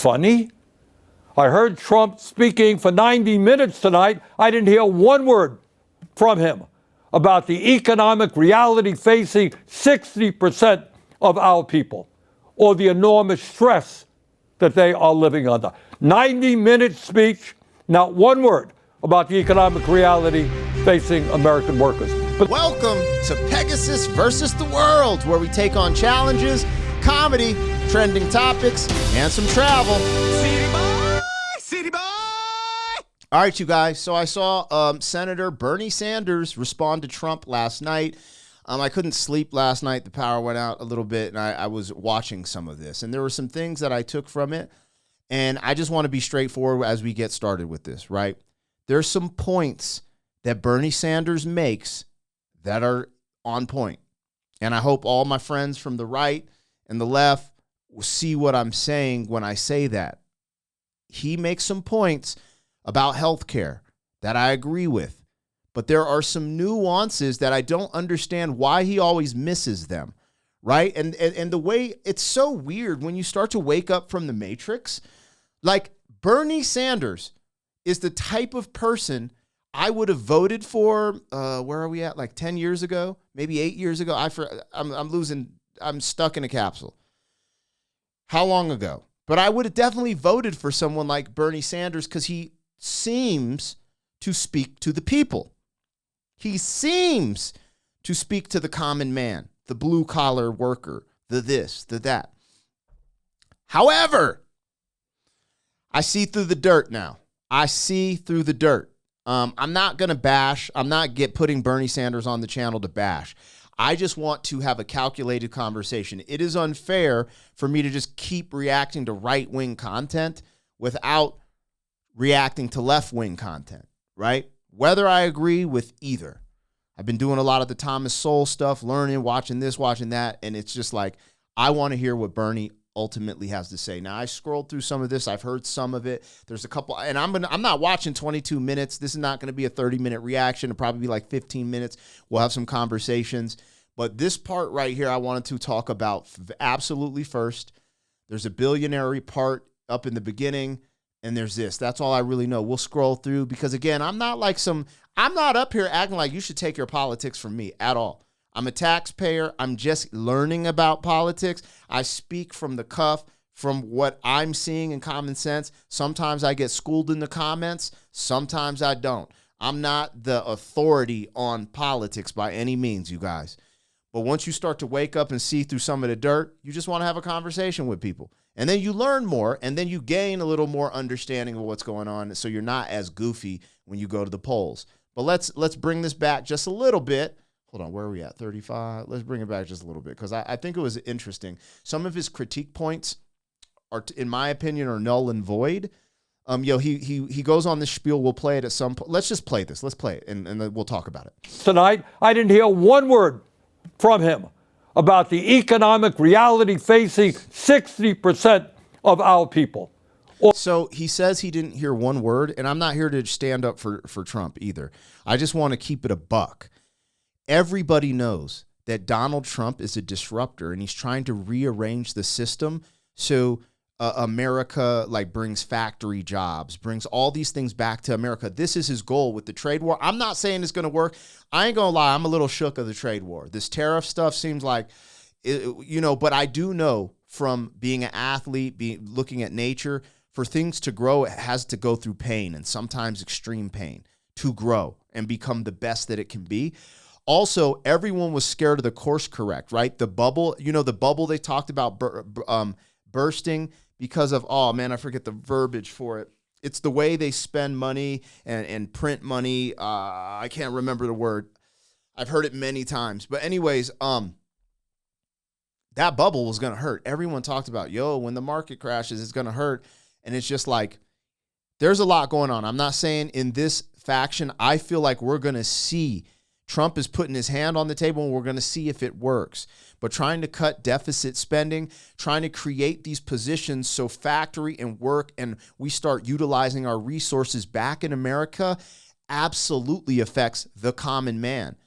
funny? I heard Trump speaking for 90 minutes tonight. I didn't hear one word from him about the economic reality facing 60% of our people, or the enormous stress that they are living under. 90-minute speech, not one word about the economic reality facing American workers. But welcome to Pegasus versus the World, where we take on challenges, comedy, trending topics, and some travel. City boy, city boy. All right, you guys. So I saw Senator Bernie Sanders respond to Trump last night. I couldn't sleep last night. The power went out a little bit, and I was watching some of this. And there were some things that I took from it. And I just want to be straightforward as we get started with this, right? There's some points that Bernie Sanders makes that are on point. And I hope all my friends from the right and the left will see what I'm saying when I say that. He makes some points about healthcare that I agree with, but there are some nuances that I don't understand why he always misses them, right? And the way it's so weird when you start to wake up from the Matrix. Like, Bernie Sanders is the type of person I would have voted for, where are we at? Like 10 years ago, maybe 8 years ago. I'm stuck in a capsule. How long ago? But I would have definitely voted for someone like Bernie Sanders because he seems to speak to the people. He seems to speak to the common man, the blue collar worker, the this, the that. However, I see through the dirt now. I see through the dirt. I'm not going to bash. I'm not putting Bernie Sanders on the channel to bash. I just want to have a calculated conversation. It is unfair for me to just keep reacting to right-wing content without reacting to left-wing content, right? Whether I agree with either. I've been doing a lot of the Thomas Sowell stuff, learning, watching this, watching that, and it's just like, I want to hear what Bernie ultimately has to say. Now, I scrolled through some of this. I've heard some of it. There's a couple, and I'm not watching 22 minutes. This is not going to be a 30-minute reaction. It'll probably be like 15 minutes. We'll have some conversations. But this part right here, I wanted to talk about absolutely first. There's a billionaire part up in the beginning, and there's this. That's all I really know. We'll scroll through because, again, I'm not up here acting like you should take your politics from me at all. I'm a taxpayer. I'm just learning about politics. I speak from the cuff, from what I'm seeing in common sense. Sometimes I get schooled in the comments. Sometimes I don't. I'm not the authority on politics by any means, you guys. But once you start to wake up and see through some of the dirt, you just want to have a conversation with people. And then you learn more, and then you gain a little more understanding of what's going on, so you're not as goofy when you go to the polls. But let's bring this back just a little bit. Hold on, where are we at? 35? Let's bring it back just a little bit because I think it was interesting. Some of his critique points are, in my opinion, are null and void. He goes on this spiel. We'll play it at some point. Let's just play this. Let's play it, and then we'll talk about it. Tonight, I didn't hear one word from him about the economic reality facing 60% of our people. So he says he didn't hear one word, and I'm not here to stand up for Trump either. I just want to keep it a buck. Everybody knows that Donald Trump is a disruptor, and he's trying to rearrange the system so America brings factory jobs, brings all these things back to America. This is his goal with the trade war. I'm not saying it's going to work. I ain't going to lie. I'm a little shook of the trade war. This tariff stuff seems like, but I do know from being an athlete, looking at nature, for things to grow, it has to go through pain and sometimes extreme pain to grow and become the best that it can be. Also, everyone was scared of the course correct, right? The bubble, the bubble they talked about bursting because of, oh man, I forget the verbiage for it. It's the way they spend money and print money. I can't remember the word. I've heard it many times. But anyways, that bubble was going to hurt. Everyone talked about, when the market crashes, it's going to hurt. And it's just like, there's a lot going on. I'm not saying in this faction, I feel like we're going to see Trump is putting his hand on the table and we're going to see if it works. But trying to cut deficit spending, trying to create these positions so factory and work and we start utilizing our resources back in America absolutely affects the common man.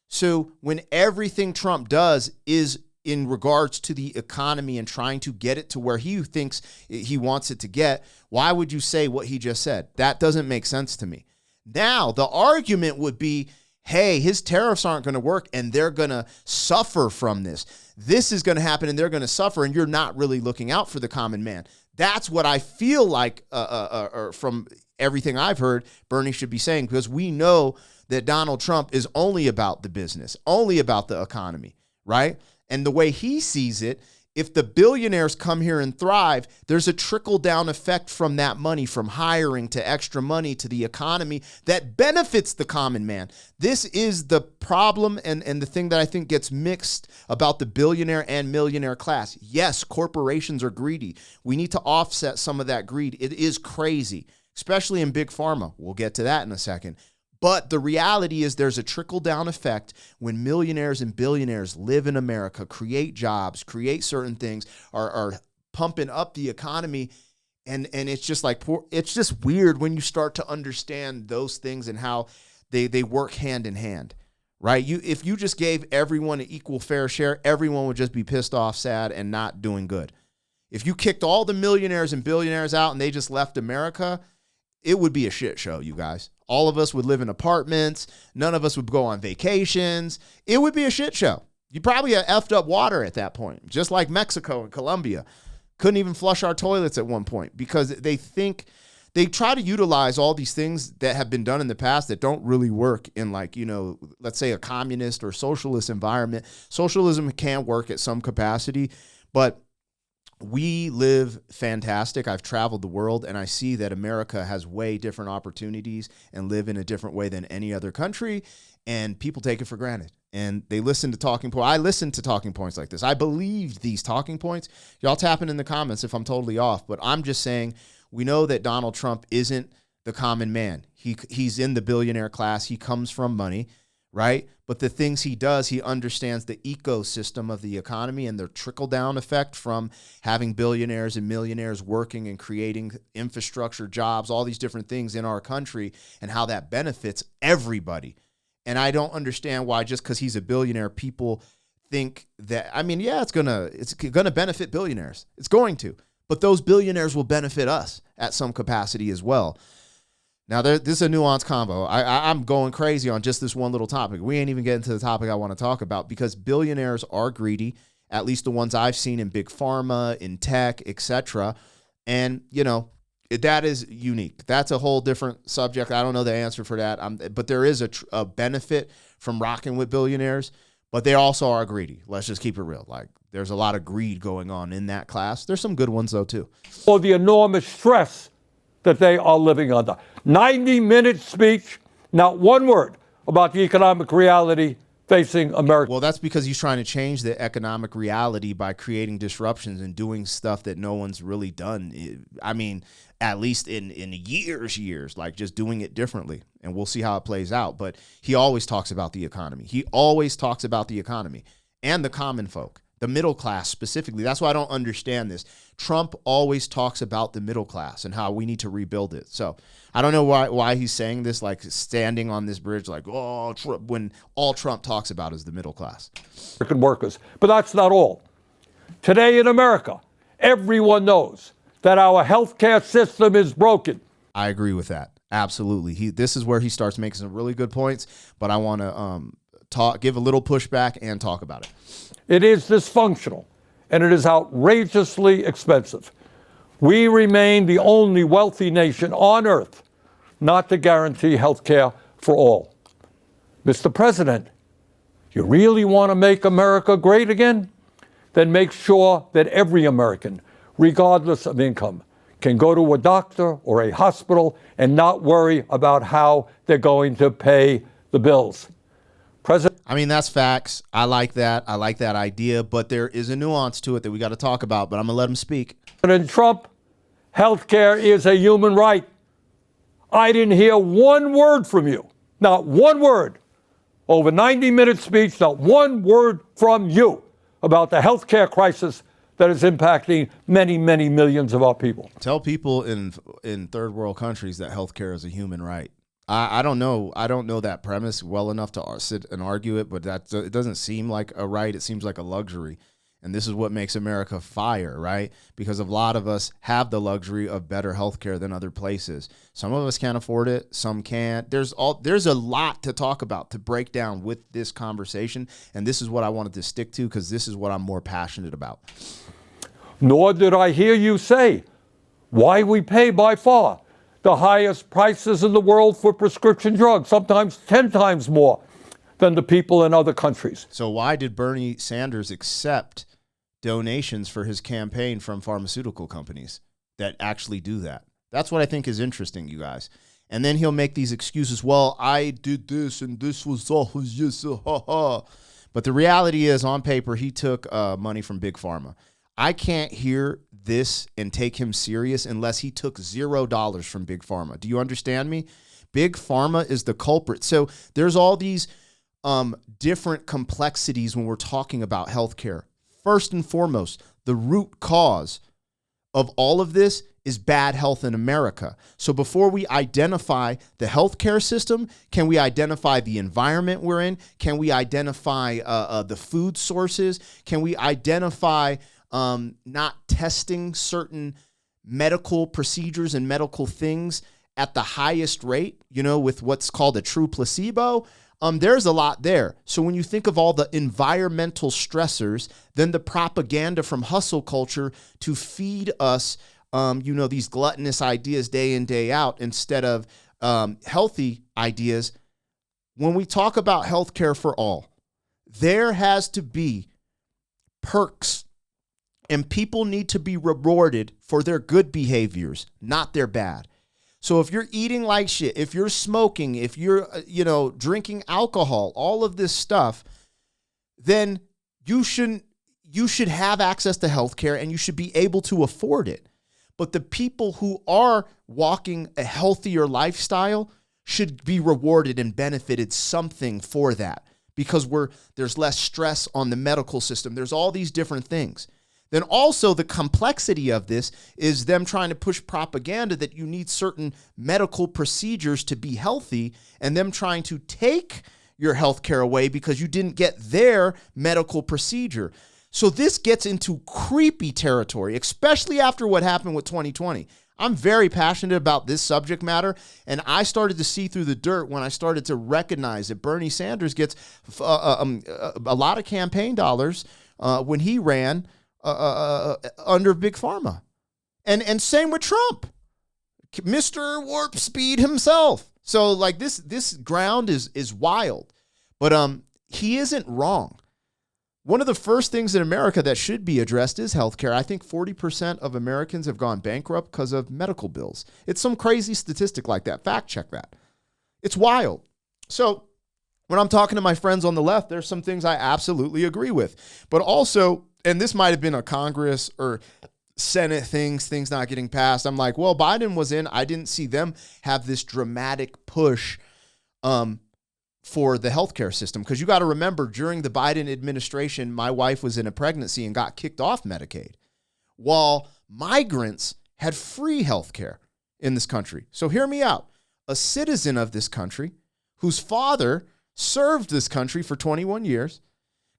So when everything Trump does is in regards to the economy and trying to get it to where he thinks he wants it to get, why would you say what he just said? That doesn't make sense to me. Now, the argument would be, hey, his tariffs aren't going to work and they're going to suffer from this. This is going to happen and they're going to suffer, and you're not really looking out for the common man. That's what I feel like from everything I've heard Bernie should be saying, because we know that Donald Trump is only about the business, only about the economy, right? And the way he sees it, if the billionaires come here and thrive, there's a trickle-down effect from that money, from hiring to extra money to the economy that benefits the common man. This is the problem and the thing that I think gets mixed about the billionaire and millionaire class. Yes, corporations are greedy. We need to offset some of that greed. It is crazy, especially in big pharma. We'll get to that in a second. But the reality is there's a trickle-down effect when millionaires and billionaires live in America, create jobs, create certain things, are pumping up the economy. And it's just like, it's just weird when you start to understand those things and how they work hand in hand, right? If you just gave everyone an equal fair share, everyone would just be pissed off, sad, and not doing good. If you kicked all the millionaires and billionaires out and they just left America, it would be a shit show, you guys. All of us would live in apartments. None of us would go on vacations. It would be a shit show. You probably have effed up water at that point, just like Mexico and Colombia. Couldn't even flush our toilets at one point because they try to utilize all these things that have been done in the past that don't really work in, like, let's say a communist or socialist environment. Socialism can work at some capacity, but we live fantastic. I've traveled the world and I see that America has way different opportunities and live in a different way than any other country. And people take it for granted and they listen to talking points. I listen to talking points like this. I believed these talking points. Y'all tapping in the comments if I'm totally off, but I'm just saying we know that Donald Trump isn't the common man. He's in the billionaire class. He comes from money, right? But the things he does, he understands the ecosystem of the economy and the trickle-down effect from having billionaires and millionaires working and creating infrastructure, jobs, all these different things in our country and how that benefits everybody. And I don't understand why just because he's a billionaire, people think that, it's gonna benefit billionaires. It's going to. But those billionaires will benefit us at some capacity as well. Now, this is a nuanced combo. I'm going crazy on just this one little topic. We ain't even getting to the topic I want to talk about because billionaires are greedy, at least the ones I've seen in big pharma, in tech, etc. And, that is unique. That's a whole different subject. I don't know the answer for that. But there is a benefit from rocking with billionaires, but they also are greedy. Let's just keep it real. Like, there's a lot of greed going on in that class. There's some good ones, though, too. For the enormous stress that they are living under. 90-minute speech, not one word about the economic reality facing America. Well, that's because he's trying to change the economic reality by creating disruptions and doing stuff that no one's really done. At least in years, like just doing it differently. And we'll see how it plays out. But he always talks about the economy. He always talks about the economy and the common folk. The middle class specifically. That's why I don't understand this. Trump always talks about the middle class and how we need to rebuild it. So I don't know why he's saying this, like standing on this bridge, like, oh, Trump, when all Trump talks about is the middle class. American workers. But that's not all. Today in America, everyone knows that our healthcare system is broken. I agree with that. Absolutely. This is where he starts making some really good points, but I want to give a little pushback and talk about it. It is dysfunctional, and it is outrageously expensive. We remain the only wealthy nation on earth not to guarantee health care for all. Mr. President, you really want to make America great again? Then make sure that every American, regardless of income, can go to a doctor or a hospital and not worry about how they're going to pay the bills. That's facts. I like that. I like that idea, but there is a nuance to it that we got to talk about, but I'm going to let him speak. President Trump, healthcare is a human right. I didn't hear one word from you, not one word. Over 90-minute speech, not one word from you about the healthcare crisis that is impacting many, many millions of our people. Tell people in third world countries that healthcare is a human right. I don't know. I don't know that premise well enough to sit and argue it, but it doesn't seem like a right. It seems like a luxury. And this is what makes America fire, right? Because a lot of us have the luxury of better healthcare than other places. Some of us can't afford it. Some can't. There's a lot to talk about, to break down with this conversation. And this is what I wanted to stick to because this is what I'm more passionate about. Nor did I hear you say why we pay by far the highest prices in the world for prescription drugs, sometimes 10 times more than the people in other countries. So why did Bernie Sanders accept donations for his campaign from pharmaceutical companies that actually do that? That's what I think is interesting, you guys. And then he'll make these excuses. Well, I did this and this was all just ha ha. But the reality is, on paper, he took money from Big Pharma. I can't hear this and take him serious unless he took $0 from Big Pharma. Do you understand me? Big Pharma is the culprit. So there's all these different complexities when we're talking about healthcare. First and foremost, the root cause of all of this is bad health in America. So before we identify the healthcare system, can we identify the environment we're in? Can we identify the food sources? Can we identify not testing certain medical procedures and medical things at the highest rate, with what's called a true placebo? There's a lot there. So when you think of all the environmental stressors, then the propaganda from hustle culture to feed us, these gluttonous ideas day in, day out, instead of healthy ideas. When we talk about healthcare for all, there has to be perks, and people need to be rewarded for their good behaviors, not their bad. So if you're eating like shit, if you're smoking, if you're, drinking alcohol, all of this stuff, then you should have access to healthcare and you should be able to afford it. But the people who are walking a healthier lifestyle should be rewarded and benefited something for that, because there's less stress on the medical system. There's all these different things. Then also the complexity of this is them trying to push propaganda that you need certain medical procedures to be healthy, and them trying to take your health care away because you didn't get their medical procedure. So this gets into creepy territory, especially after what happened with 2020. I'm very passionate about this subject matter, and I started to see through the dirt when I started to recognize that Bernie Sanders gets a lot of campaign dollars when he ran under Big Pharma. And same with Trump, Mr. Warp Speed himself. So like this ground is wild, but he isn't wrong. One of the first things in America that should be addressed is healthcare. I think 40% of Americans have gone bankrupt because of medical bills. It's some crazy statistic like that. Fact check that. It's wild. So when I'm talking to my friends on the left, there's some things I absolutely agree with, but also, and this might have been a Congress or Senate things not getting passed. I'm like, well, Biden was in. I didn't see them have this dramatic push for the healthcare system. Because you got to remember, during the Biden administration, my wife was in a pregnancy and got kicked off Medicaid, while migrants had free healthcare in this country. So hear me out. A citizen of this country whose father served this country for 21 years,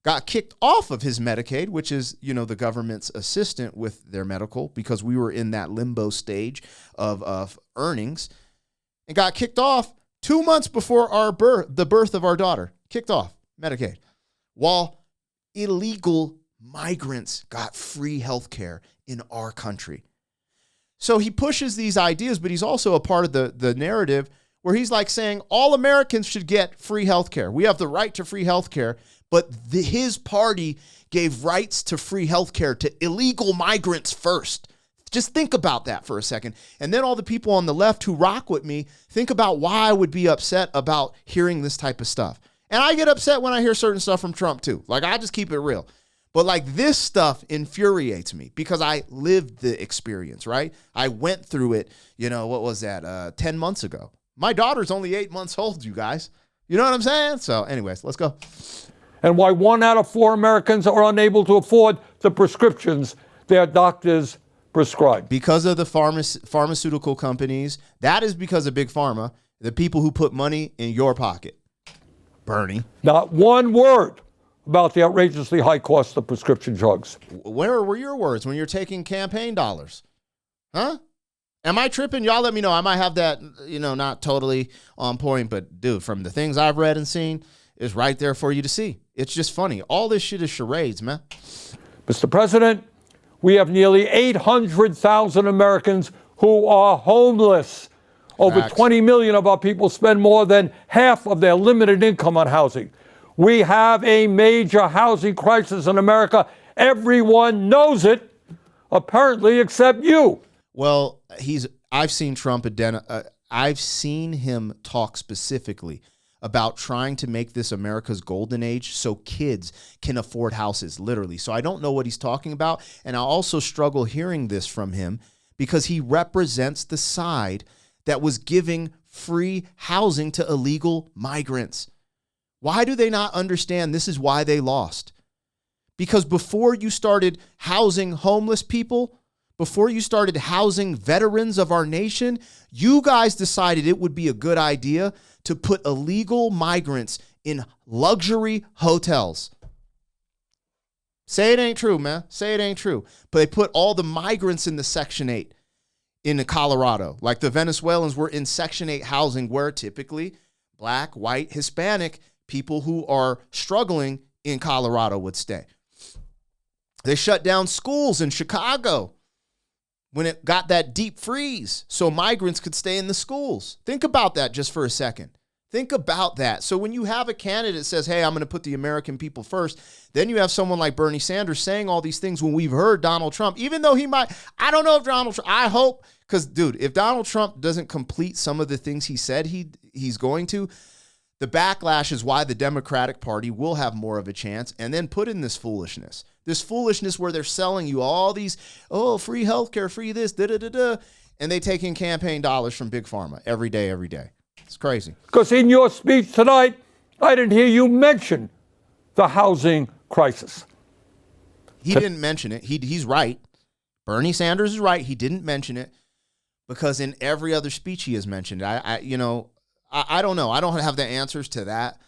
got kicked off of his Medicaid, which is, the government's assistant with their medical, because we were in that limbo stage of earnings, and got kicked off 2 months before the birth of our daughter. Kicked off Medicaid, while illegal migrants got free health care in our country. So he pushes these ideas, but he's also a part of the narrative where he's like saying all Americans should get free health care. We have the right to free health care, but his party gave rights to free health care to illegal migrants first. Just think about that for a second. And then all the people on the left who rock with me, think about why I would be upset about hearing this type of stuff. And I get upset when I hear certain stuff from Trump too. Like, I just keep it real. But like, this stuff infuriates me because I lived the experience, right? I went through it, what was that, 10 months ago. My daughter's only 8 months old, you guys. You know what I'm saying? So anyways, let's go. And why 1 out of 4 Americans are unable to afford the prescriptions their doctors prescribe. Because of the pharmaceutical companies. That is because of Big Pharma, the people who put money in your pocket. Bernie. Not one word about the outrageously high cost of prescription drugs. Where were your words when you're taking campaign dollars? Huh? Am I tripping? Y'all let me know. I might have that, not totally on point, but dude, from the things I've read and seen, it's right there for you to see. It's just funny. All this shit is charades, man. Mr. President, we have nearly 800,000 Americans who are homeless. Over Facts. 20 million of our people spend more than half of their limited income on housing. We have a major housing crisis in America. Everyone knows it, apparently, except you. Well, I've seen Trump I've seen him talk specifically about trying to make this America's golden age so kids can afford houses, literally. So I don't know what he's talking about. And I also struggle hearing this from him because he represents the side that was giving free housing to illegal migrants. Why do they not understand this is why they lost? Because before you started housing homeless people, before you started housing veterans of our nation, you guys decided it would be a good idea to put illegal migrants in luxury hotels. Say it ain't true, man. Say it ain't true. But they put all the migrants in the Section 8 in Colorado. Like the Venezuelans were in Section 8 housing where typically black, white, Hispanic people who are struggling in Colorado would stay. They shut down schools in Chicago when it got that deep freeze so migrants could stay in the schools. Think about that just for a second. Think about that. So when you have a candidate that says, hey, I'm going to put the American people first, then you have someone like Bernie Sanders saying all these things when we've heard Donald Trump, even though he might, I don't know if Donald Trump, I hope, because dude, if Donald Trump doesn't complete some of the things he said he's going to, the backlash is why the Democratic Party will have more of a chance and then put in this foolishness. This foolishness where they're selling you all these, free healthcare, free this, da-da-da-da, and they take in campaign dollars from Big Pharma every day. It's crazy. Because in your speech tonight, I didn't hear you mention the housing crisis. He didn't mention it. He's right. Bernie Sanders is right. He didn't mention it because in every other speech he has mentioned it. I don't know. I don't have the answers to that,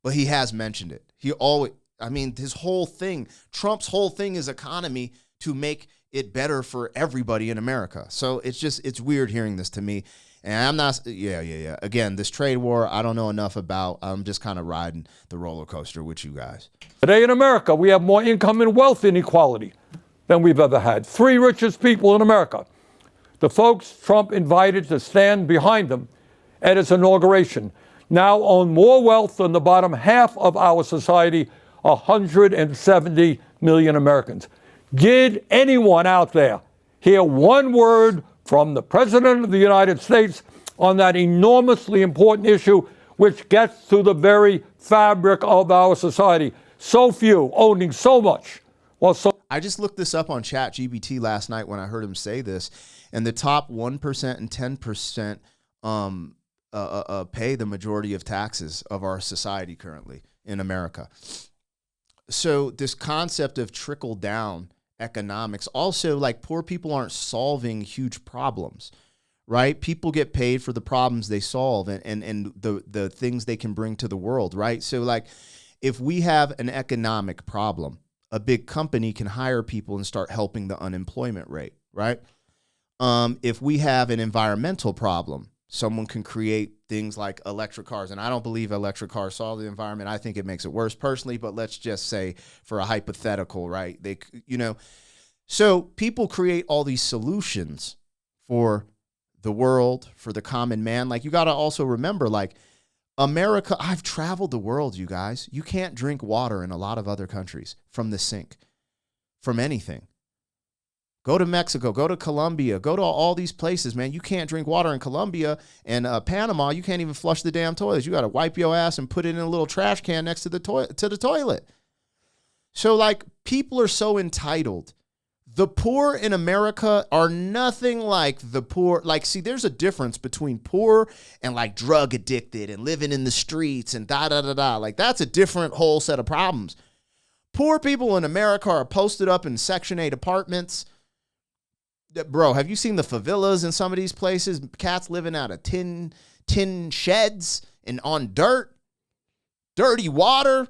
but he has mentioned it. His whole thing, Trump's whole thing is economy to make it better for everybody in America. So it's weird hearing this to me. And I'm not, yeah. Again, this trade war, I don't know enough about. I'm just kind of riding the roller coaster with you guys. Today in America, we have more income and wealth inequality than we've ever had. 3 richest people in America. The folks Trump invited to stand behind them at his inauguration now own more wealth than the bottom half of our society, 170 million Americans. Did anyone out there hear one word from the President of the United States on that enormously important issue, which gets to the very fabric of our society? So few owning so much. I just looked this up on ChatGPT last night when I heard him say this, and the top 1% and 10% pay the majority of taxes of our society currently in America. So this concept of trickle down economics, also like poor people aren't solving huge problems, right? People get paid for the problems they solve and the things they can bring to the world, right? So like if we have an economic problem, a big company can hire people and start helping the unemployment rate, right? If we have an environmental problem, someone can create things like electric cars. And I don't believe electric cars solve the environment. I think it makes it worse personally, but let's just say for a hypothetical, right? So people create all these solutions for the world, for the common man. Like you got to also remember, like America, I've traveled the world, you guys. You can't drink water in a lot of other countries from the sink, from anything. Go to Mexico, go to Colombia, go to all these places, man. You can't drink water in Colombia and Panama. You can't even flush the damn toilets. You got to wipe your ass and put it in a little trash can next to the toilet. So like people are so entitled. The poor in America are nothing like the poor. Like, see, there's a difference between poor and like drug addicted and living in the streets and da-da-da-da. Like that's a different whole set of problems. Poor people in America are posted up in Section 8 apartments. Bro, have you seen the favelas in some of these places? Cats living out of tin sheds and on dirt, dirty water,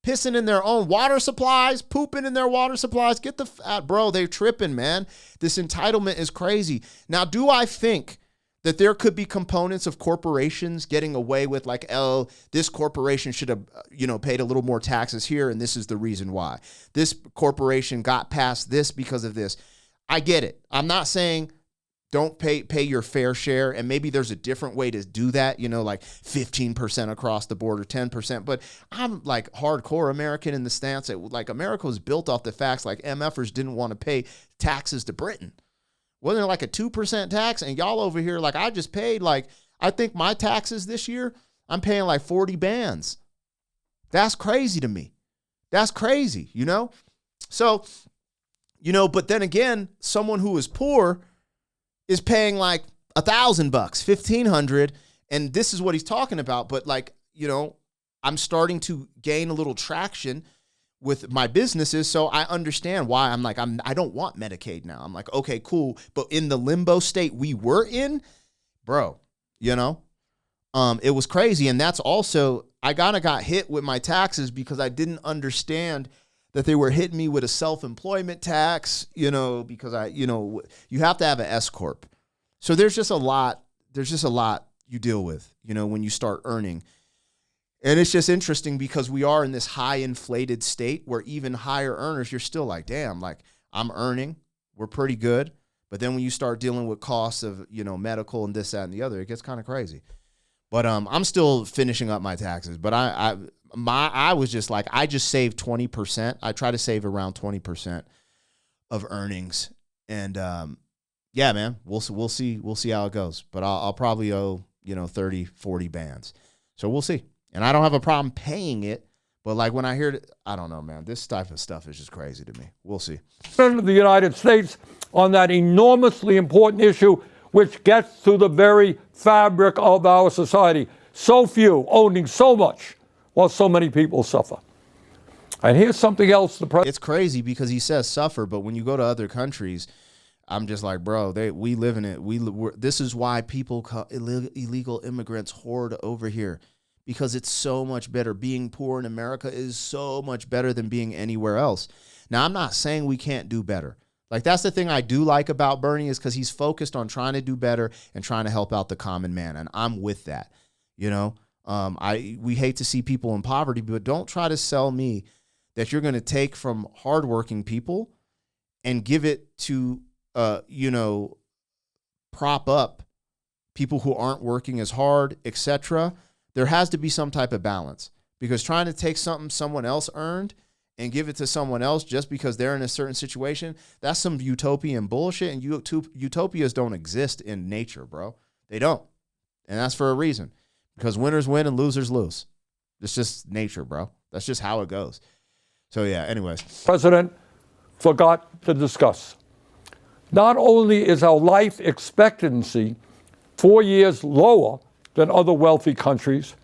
pissing in their own water supplies, pooping in their water supplies. Get the bro, they're tripping, man. This entitlement is crazy. Now, do I think that there could be components of corporations getting away with like, oh, this corporation should have, paid a little more taxes here, and this is the reason why. This corporation got past this because of this. I get it. I'm not saying don't pay your fair share, and maybe there's a different way to do that, like 15% across the board or 10%. But I'm like hardcore American in the stance that like America was built off the facts like MFers didn't want to pay taxes to Britain. Wasn't there like a 2% tax? And y'all over here, like I just paid like, I think my taxes this year, I'm paying like 40 bands. That's crazy to me. That's crazy, So, but then again, someone who is poor is paying like $1,000, $1,500. And this is what he's talking about. But like, I'm starting to gain a little traction with my businesses, so I understand why I'm like, I don't want Medicaid now. I'm like, okay, cool. But in the limbo state we were in, bro, it was crazy. And that's also, I got hit with my taxes because I didn't understand that they were hitting me with a self-employment tax, because you have to have an S corp. So there's just a lot you deal with, when you start earning. And it's just interesting because we are in this high inflated state where even higher earners, you're still like, damn, like I'm earning, we're pretty good. But then when you start dealing with costs of, medical and this, that, and the other, it gets kind of crazy. But I'm still finishing up my taxes. But I was just like, I just saved 20%. I try to save around 20% of earnings. And yeah, man, we'll see how it goes. But I'll probably owe, 30, 40 bands. So we'll see. And I don't have a problem paying it, but like when I hear it, I don't know, man. This type of stuff is just crazy to me. We'll see. President of the United States on that enormously important issue, which gets to the very fabric of our society. So few owning so much while so many people suffer. And here's something else. It's crazy because he says suffer, but when you go to other countries, I'm just like, bro, we live in it. This is why illegal immigrants hoard over here. Because it's so much better. Being poor in America is so much better than being anywhere else. Now, I'm not saying we can't do better. Like, that's the thing I do like about Bernie is because he's focused on trying to do better and trying to help out the common man. And I'm with that. We hate to see people in poverty, but don't try to sell me that you're going to take from hardworking people and give it to, prop up people who aren't working as hard, etc. There has to be some type of balance, because trying to take something someone else earned and give it to someone else just because they're in a certain situation, that's some utopian bullshit. And utopias don't exist in nature, bro. They don't. And that's for a reason, because winners win and losers lose. It's just nature, bro. That's just how it goes. So yeah, anyways. President forgot to discuss. Not only is our life expectancy 4 years lower than other wealthy countries,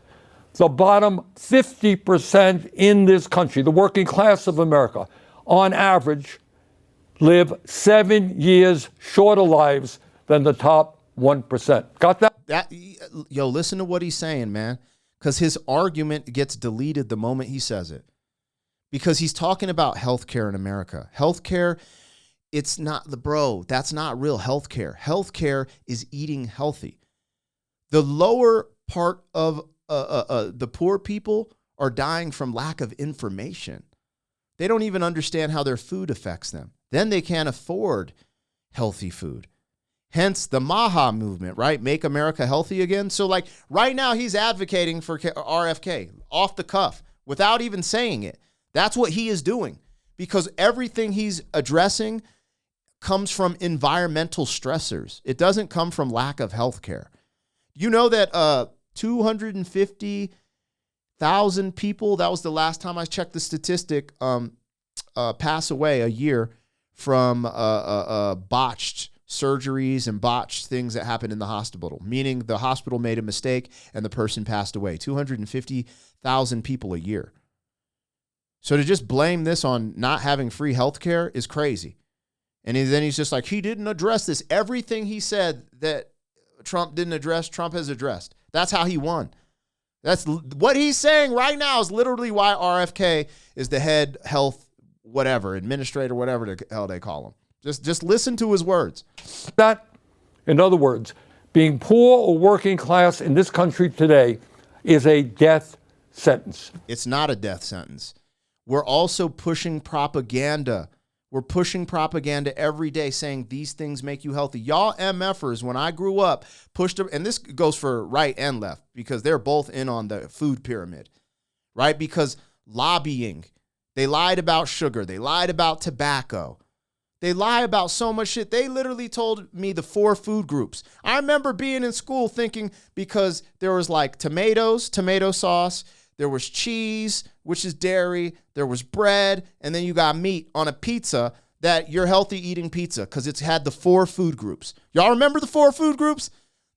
the bottom 50% in this country, the working class of America, on average, live 7 years shorter lives than the top 1%. Got that? Listen to what he's saying, man, because his argument gets deleted the moment he says it. Because he's talking about healthcare in America. Healthcare, it's not that's not real healthcare. Healthcare is eating healthy. The lower part of the poor people are dying from lack of information. They don't even understand how their food affects them. Then they can't afford healthy food. Hence the MAHA movement, right? Make America healthy again. So like right now he's advocating for RFK off the cuff without even saying it. That's what he is doing, because everything he's addressing comes from environmental stressors. It doesn't come from lack of health care. You know that 250,000 people, that was the last time I checked the statistic, pass away a year from botched surgeries and botched things that happened in the hospital, meaning the hospital made a mistake and the person passed away. 250,000 people a year. So to just blame this on not having free health care is crazy. And then he's just like, he didn't address this. Everything he said that Trump didn't address, Trump has addressed. That's how he won. What he's saying right now is literally why RFK is the head health whatever, administrator, whatever the hell they call him. Just listen to his words. That, in other words, being poor or working class in this country today is a death sentence. It's not a death sentence. We're also pushing propaganda. We're pushing propaganda every day saying these things make you healthy. Y'all MFers, when I grew up, pushed, and this goes for right and left because they're both in on the food pyramid, right? Because lobbying, they lied about sugar. They lied about tobacco. They lie about so much shit. They literally told me the 4 food groups. I remember being in school thinking because there was like tomatoes, tomato sauce, there was cheese, which is dairy, there was bread, and then you got meat on a pizza that you're healthy eating pizza because it's had the 4 food groups. Y'all remember the 4 food groups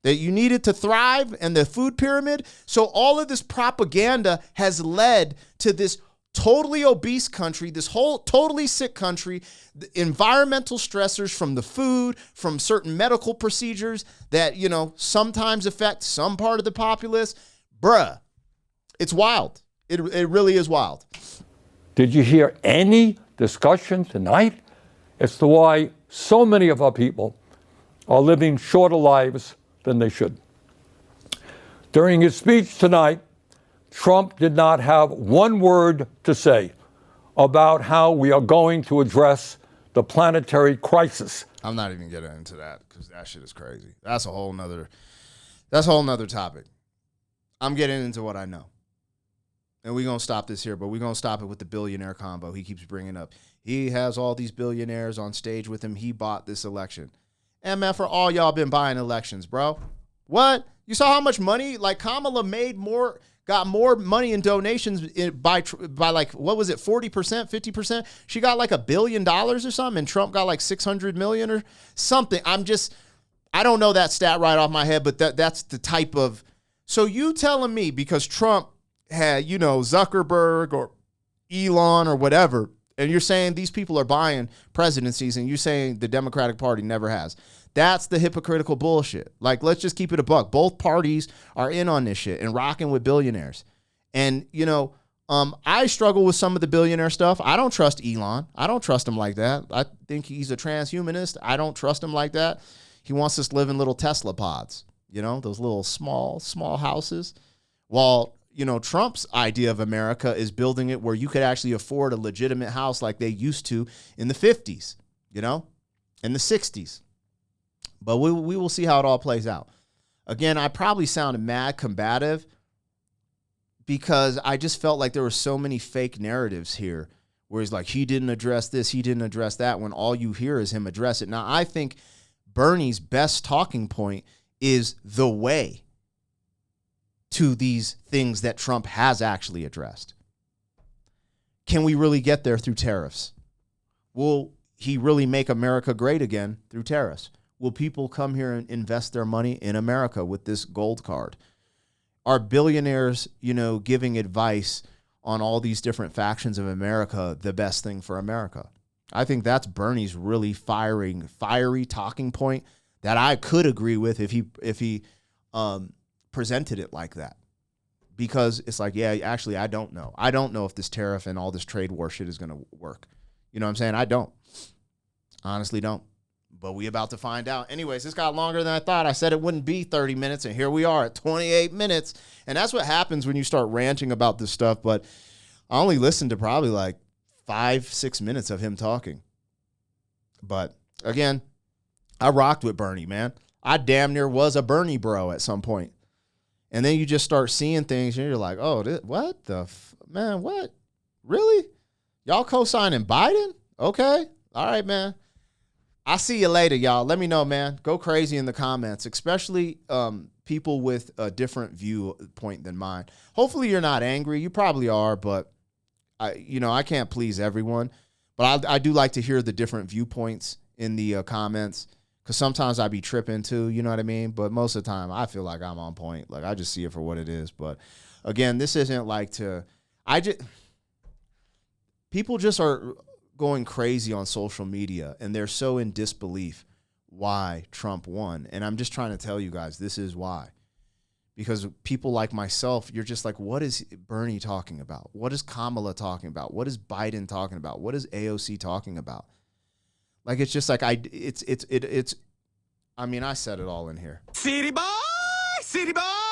that you needed to thrive and the food pyramid? So all of this propaganda has led to this totally obese country, this whole totally sick country, the environmental stressors from the food, from certain medical procedures that, you know, sometimes affect some part of the populace. Bruh, it's wild. It really is wild. Did you hear any discussion tonight as to why so many of our people are living shorter lives than they should? During his speech tonight, Trump did not have one word to say about how we are going to address the planetary crisis. I'm not even getting into that because that shit is crazy. That's a whole nother topic. I'm getting into what I know. And we're going to stop this here, but we're going to stop it with the billionaire combo he keeps bringing up. He has all these billionaires on stage with him. He bought this election. MF, for all y'all been buying elections, bro. What? You saw how much money? Like Kamala got more money in donations by like, what was it, 40%, 50%? She got like $1 billion or something, and Trump got like 600 million or something. I don't know that stat right off my head, but that's the type of, so you telling me because Trump had, you know, Zuckerberg or Elon or whatever, and you're saying these people are buying presidencies and you're saying the Democratic Party never has. That's the hypocritical bullshit. Like, let's just keep it a buck. Both parties are in on this shit and rocking with billionaires. And, you know, I struggle with some of the billionaire stuff. I don't trust Elon. I don't trust him like that. I think he's a transhumanist. I don't trust him like that. He wants us to live in little Tesla pods, you know, those little small houses. While, you know, Trump's idea of America is building it where you could actually afford a legitimate house like they used to in the 50s, you know, in the 60s. But we will see how it all plays out. Again, I probably sounded mad combative because I just felt like there were so many fake narratives here where he's like, he didn't address this, he didn't address that, when all you hear is him address it. Now, I think Bernie's best talking point is the way to these things that Trump has actually addressed. Can we really get there through tariffs? Will he really make America great again through tariffs? Will people come here and invest their money in America with this gold card? Are billionaires, you know, giving advice on all these different factions of America the best thing for America? I think that's Bernie's really fiery talking point that I could agree with if he presented it like that. Because it's like, yeah, actually, I don't know. I don't know if this tariff and all this trade war shit is going to work. You know what I'm saying? I don't. Honestly don't. But we about to find out. Anyways, this got longer than I thought. I said it wouldn't be 30 minutes, and here we are at 28 minutes. And that's what happens when you start ranting about this stuff. But I only listened to probably like 5-6 minutes of him talking. But again, I rocked with Bernie, man. I damn near was a Bernie bro at some point. And then you just start seeing things, and you're like, oh, what the man, what? Really? Y'all co-signing Biden? Okay. All right, man. I'll see you later, y'all. Let me know, man. Go crazy in the comments, especially people with a different viewpoint than mine. Hopefully you're not angry. You probably are, but I can't please everyone. But I do like to hear the different viewpoints in the comments, because sometimes I be tripping too, you know what I mean? But most of the time, I feel like I'm on point. Like, I just see it for what it is. But again, this isn't like people just are going crazy on social media, and they're so in disbelief why Trump won. And I'm just trying to tell you guys, this is why. because people like myself, you're just like, what is Bernie talking about? What is Kamala talking about? What is Biden talking about? What is AOC talking about? Like, it's just like, I mean, I said it all in here. City boy, city boy.